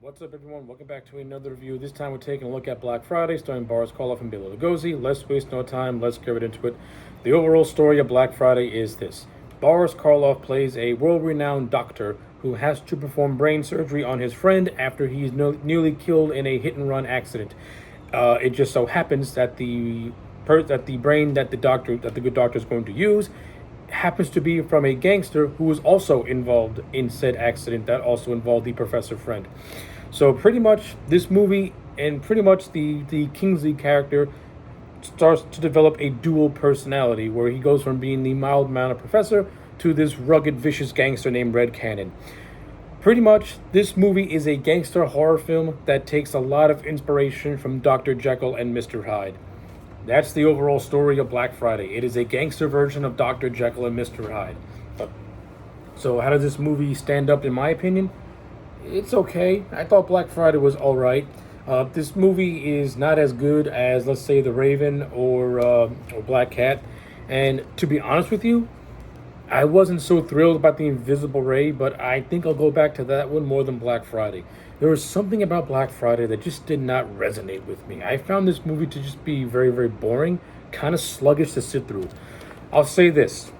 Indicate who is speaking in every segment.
Speaker 1: What's up, everyone? Welcome back to another review. This time we're taking a look at Black Friday, starring Boris Karloff and Bela Lugosi. Let's waste no time. Let's get right into it. The overall story of Black Friday is this. Boris Karloff plays a world-renowned doctor who has to perform brain surgery on his friend after he's nearly killed in a hit-and-run accident. It just so happens that the brain that the good doctor is going to use happens to be from a gangster who was also involved in said accident that also involved the professor friend. So pretty much this movie and pretty much the Kingsley character starts to develop a dual personality where he goes from being the mild-mannered professor to this rugged, vicious gangster named Red Cannon. Pretty much, this movie is a gangster horror film that takes a lot of inspiration from Dr. Jekyll and Mr. Hyde. That's the overall story of Black Friday. It is a gangster version of Dr. Jekyll and Mr. Hyde. So how does this movie stand up in my opinion? It's okay. I thought Black Friday was alright. This movie is not as good as, let's say, The Raven or Black Cat. And to be honest with you, I wasn't so thrilled about The Invisible Ray, but I think I'll go back to that one more than Black Friday. There was something about Black Friday that just did not resonate with me. I found this movie to just be very, very boring, kind of sluggish to sit through. I'll say this.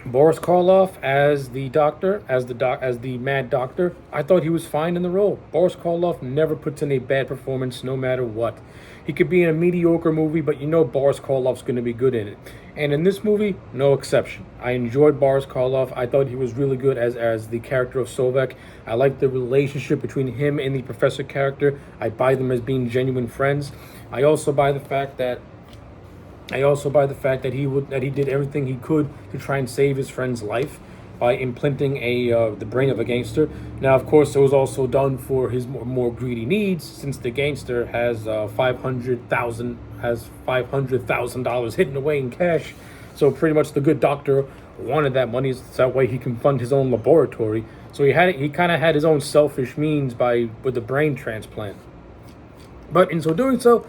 Speaker 1: Boris Karloff as the doctor, as the mad doctor, I thought he was fine in the role. Boris Karloff never puts in a bad performance, no matter what. He could be in a mediocre movie, but you know Boris Karloff's going to be good in it. And in this movie, no exception. I enjoyed Boris Karloff. I thought he was really good as the character of Sovek. I liked the relationship between him and the professor character. I buy them as being genuine friends. I also buy the fact that he did everything he could to try and save his friend's life by implanting the brain of a gangster. Now, of course, it was also done for his more greedy needs, since the gangster has $500,000 hidden away in cash. So pretty much the good doctor wanted that money so that way he can fund his own laboratory. So he kind of had his own selfish means with the brain transplant. But in so doing so,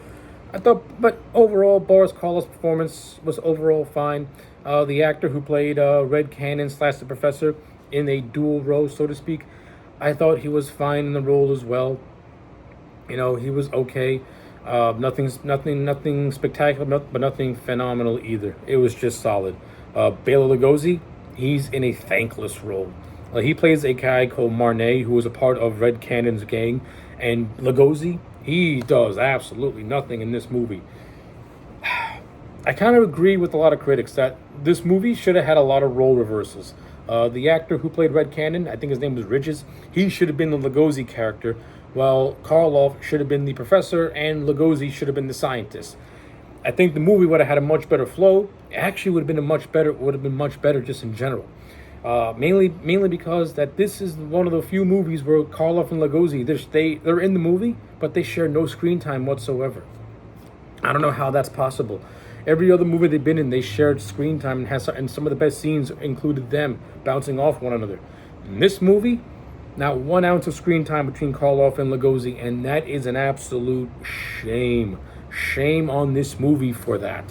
Speaker 1: but overall, Boris Karloff's performance was overall fine. The actor who played Red Cannon / the professor in a dual role, so to speak, I thought he was fine in the role as well. You know, he was okay. Nothing spectacular, but nothing phenomenal either. It was just solid. Bela Lugosi, he's in a thankless role. He plays a guy called Marnay, who was a part of Red Cannon's gang, and Lugosi, he does absolutely nothing in this movie. I kind of agree with a lot of critics that this movie should have had a lot of role reversals. The actor who played Red Cannon, I think his name was Ridges, he should have been the Lugosi character, while Karloff should have been the professor and Lugosi should have been the scientist. I think the movie would have had a much better flow. It actually would have been much better just in general. Mainly because that this is one of the few movies where Karloff and Lugosi, they're in the movie, but they share no screen time whatsoever. I don't know how that's possible. Every other movie they've been in, they shared screen time, and some of the best scenes included them bouncing off one another. In this movie, not 1 ounce of screen time between Karloff and Lugosi, and that is an absolute shame. Shame on this movie for that.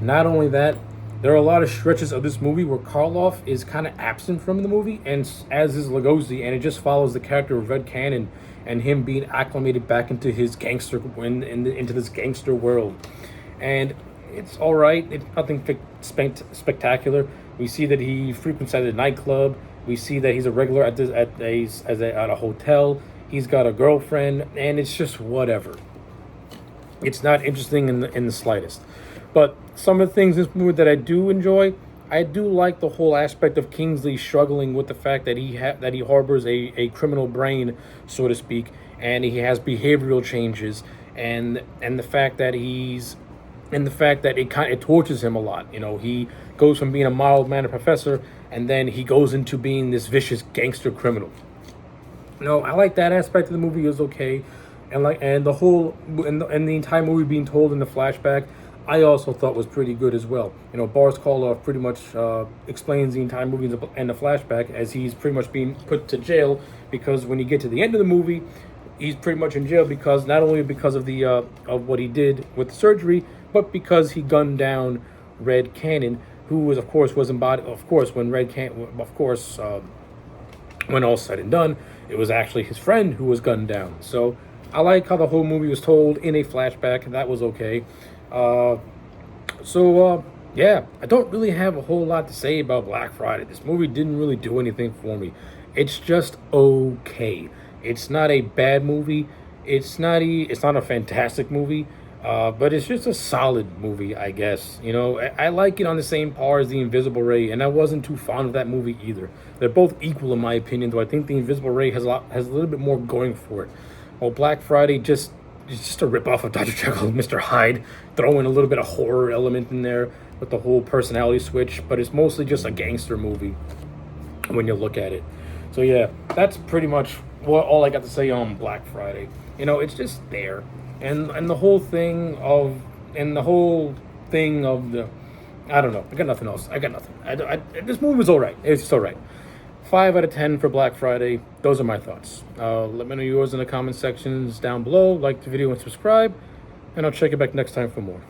Speaker 1: Not only that, there are a lot of stretches of this movie where Karloff is kind of absent from the movie, and as is Lugosi, and it just follows the character of Red Cannon and him being acclimated back into his into this gangster world. And it's all right. It's nothing spectacular. We see that he frequents at a nightclub. We see that he's a regular at a hotel. He's got a girlfriend, and it's just whatever. It's not interesting in the slightest. But some of the things in this movie that I do enjoy, I do like the whole aspect of Kingsley struggling with the fact that he harbors a criminal brain, so to speak, and he has behavioral changes, and the fact that it tortures him a lot. You know, he goes from being a mild-mannered professor, and then he goes into being this vicious gangster criminal. No, I like that aspect of the movie is okay, and the entire movie being told in the flashback, I also thought was pretty good as well. You know, Boris Karloff pretty much explains the entire movie in the flashback as he's pretty much being put to jail, because when you get to the end of the movie, he's pretty much in jail because not only because of the of what he did with the surgery, but because he gunned down Red Cannon, who was embodied. Of course, when when all said and done, it was actually his friend who was gunned down. So I like how the whole movie was told in a flashback. That was okay. Uh, yeah, I don't really have a whole lot to say about Black Friday. This movie didn't really do anything for me. It's just okay. It's not a bad movie. It's not a fantastic movie. But it's just a solid movie, I guess. You know, I like it on the same par as The Invisible Ray, and I wasn't too fond of that movie either. They're both equal in my opinion, though I think The Invisible Ray has a little bit more going for it. Well, Black Friday just it's just a ripoff of Dr. Jekyll and Mr. Hyde, throw in a little bit of horror element in there with the whole personality switch, but it's mostly just a gangster movie when you look at it. So yeah, that's pretty much all I got to say on Black Friday. You know, it's just there, and the whole thing of the, I don't know. I got nothing else. I got nothing. This movie was all right. It's just all right. 5 out of 10 for Black Friday. Those are my thoughts. Let me know yours in the comment sections down below. Like the video and subscribe, and I'll check you back next time for more.